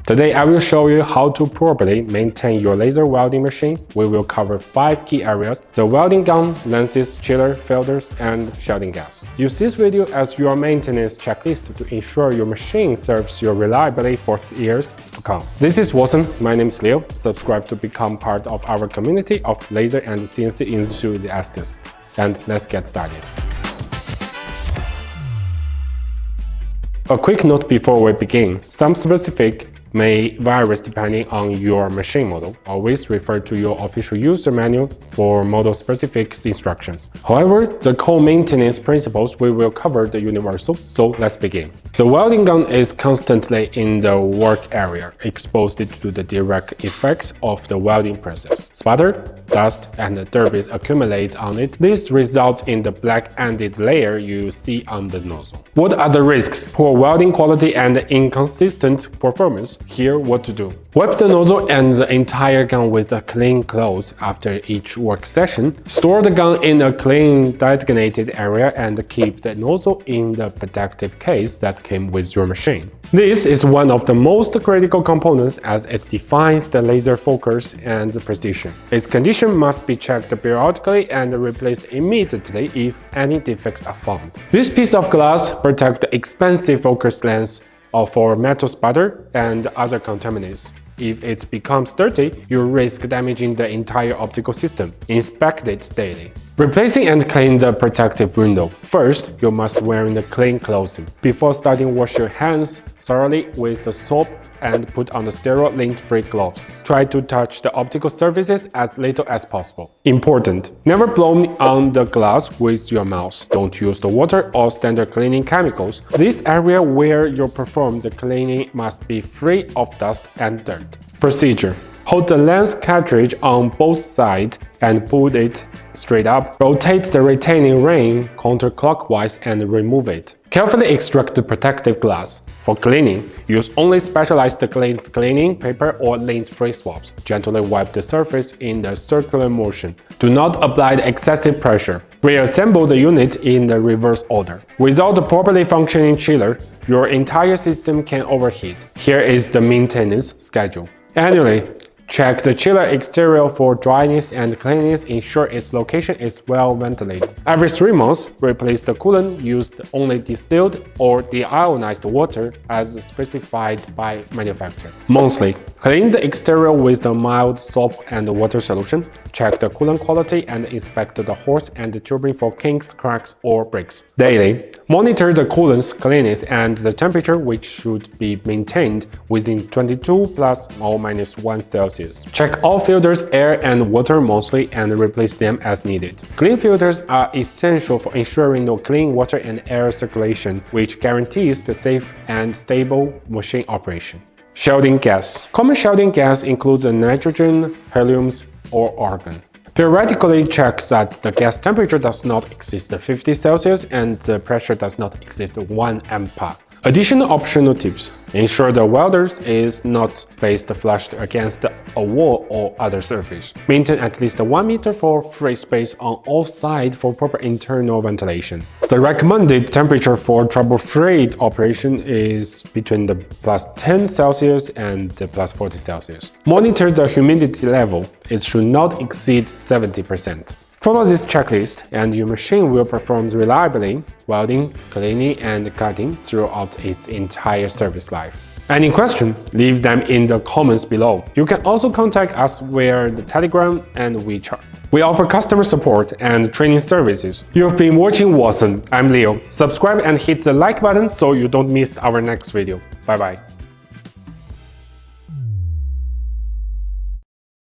Today I will show you how to properly maintain your laser welding machine. We will cover 5 key areas: the welding gun, lenses, chiller, filters, and shielding gas. Use this video as your maintenance checklist to ensure your machine serves you reliably for years to come. This is Wattsan. My name is Leo. Subscribe to become part of our community of laser and CNC enthusiasts. And let's get started. A quick note before we begin: some specific may vary depending on your machine model. Always refer to your official user manual for model-specific instructions. However, the core maintenance principles we will cover the universal, so let's begin. The welding gun is constantly in the work area, exposed to the direct effects of the welding process. Sputter, dust, and debris accumulate on it. This results in the black-ended layer you see on the nozzle. What are the risks? Poor welding quality and inconsistent performance. Here, what to do. Wipe the nozzle and the entire gun with a clean cloth after each work session. Store the gun in a clean designated area and keep the nozzle in the protective case that came with your machine. This is one of the most critical components as it defines the laser focus and precision. Its condition must be checked periodically and replaced immediately if any defects are found. This piece of glass protects the expensive focus lens for metal sputter and other contaminants. If it becomes dirty, you risk damaging the entire optical system. Inspect it daily. Replacing and clean the protective window. First, you must wear the clean clothing. Before starting, wash your hands thoroughly with the soap and put on the sterile lint-free gloves. Try to touch the optical surfaces as little as possible. Important: never blow on the glass with your mouth. Don't use the water or standard cleaning chemicals. This area where you perform the cleaning must be free of dust and dirt. Procedure: hold the lens cartridge on both sides and pull it straight up. Rotate the retaining ring counterclockwise and remove it. Carefully extract the protective glass. For cleaning, use only specialized cleaning paper or lint-free swabs. Gently wipe the surface in a circular motion. Do not apply excessive pressure. Reassemble the unit in the reverse order. Without a properly functioning chiller, your entire system can overheat. Here is the maintenance schedule. Annually, check the chiller exterior for dryness and cleanliness. Ensure its location is well ventilated. Every 3 months, replace the coolant. Use only distilled or deionized water as specified by manufacturer. Monthly, clean the exterior with a mild soap and water solution. Check the coolant quality and inspect the hose and the tubing for kinks, cracks, or breaks. Daily, monitor the coolant's cleanness and the temperature, which should be maintained within 22 plus or minus 1 Celsius. Check all filters, air and water monthly and replace them as needed. Clean filters are essential for ensuring no clean water and air circulation, which guarantees the safe and stable machine operation. Shielding gas. Common shielding gas includes nitrogen, helium, or argon. Periodically check that the gas temperature does not exceed 50 Celsius and the pressure does not exceed 1 MPa. Additional optional tips: ensure the welders is not placed flush against a wall or other surface. Maintain at least 1 meter for free space on all sides for proper internal ventilation. The recommended temperature for trouble-free operation is between the +10 Celsius and the +40 Celsius. Monitor the humidity level. It should not exceed 70%. Follow this checklist and your machine will perform reliably, welding, cleaning, and cutting throughout its entire service life. Any question? Leave them in the comments below. You can also contact us via the Telegram and WeChat. We offer customer support and training services. You've been watching Wattsan. I'm Leo. Subscribe and hit the like button so you don't miss our next video. Bye bye.